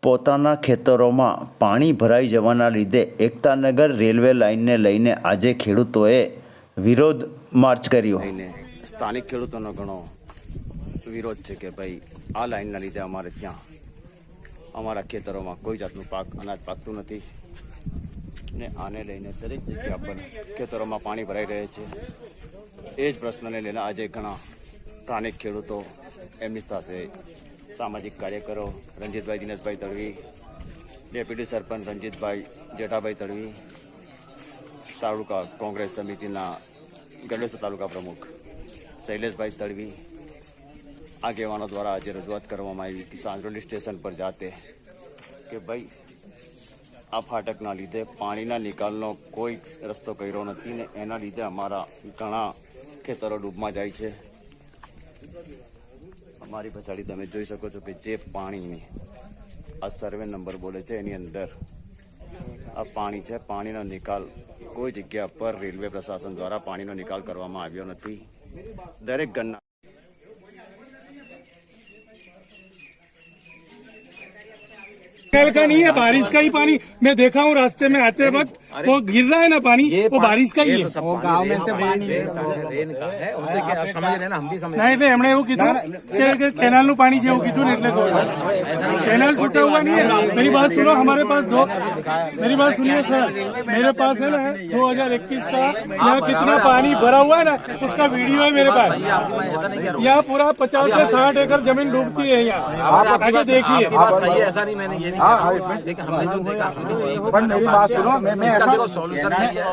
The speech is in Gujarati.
પોતાના ખેતરોમાં પાણી ભરાઈ જવાના લીધે એકતાનગર રેલવે લાઇનને લઈને આજે ખેડૂતોએ વિરોધ માર્ચ કર્યો. સ્થાનિક ખેડૂતોનો ઘણો વિરોધ છે કે ભાઈ આ લાઇનના લીધે અમારે ત્યાં અમારા ખેતરોમાં કોઈ જાતનું અનાજ પાકતું નથી ને આને લઈને દરેક જગ્યા પર ખેતરોમાં પાણી ભરાઈ રહે છે. એ જ પ્રશ્નને લઈને આજે ઘણા સ્થાનિક ખેડૂતો એમની સાથે સામાજિક કાર્યકરો રંજીતભાઈ દિનેશભાઈ તડવી, ડેપ્યુટી સરપંચ રંજીતભાઈ જેઠાભાઈ તડવી, તાલુકા કોંગ્રેસ સમિતિના ગઢેસર તાલુકા પ્રમુખ શૈલેષભાઈ તડવી આગેવાનો દ્વારા આજે રજૂઆત કરવામાં આવી કે સાંજરોલી સ્ટેશન પર જાતે કે ભાઈ આ ફાટકના લીધે પાણીના નિકાલનો કોઈ રસ્તો કર્યો નથી ને એના લીધે અમારા ઘણા ખેતરો ડૂબમાં જાય છે. અમારી પછાડી તમે જોઈ શકો છો કે જે પાણીની આ સર્વે નંબર બોલે છે એની અંદર આ પાણી છે. પાણીનો નિકાલ કોઈ જગ્યા પર રેલવે પ્રશાસન દ્વારા પાણીનો નિકાલ કરવામાં આવ્યો નથી. દરેક ઘરના कल का नहीं है, बारिश का ही पानी मैं देखा हूँ रास्ते में आते वक्त वो गिर रहा है ना पानी, वो बारिश का ही है. वो गांव में से पानी रेन का है. आप समझ रहे ना, हम भी समझ नहीं तो हमने એવું કીધું કે કેનાલ નું પાણી છે એવું કીધું ને એટલે कैनाल टूटा हुआ नहीं है. मेरी बात सुनो, हमारे पास मेरी बात सुनिए सर, मेरे पास है ना 2021 का यहाँ कितना पानी भरा हुआ है ना, उसका वीडियो है मेरे पास. यहाँ पूरा 50 से 60 एकड़ जमीन डूबती है यहाँ, आगे देखिए. सही है, ऐसा नहीं, मैंने ये नहीं कहा, लेकिन हमने जो देखा पर मेरी बात सुनो, मैं इसका देखो सॉल्यूशन नहीं है.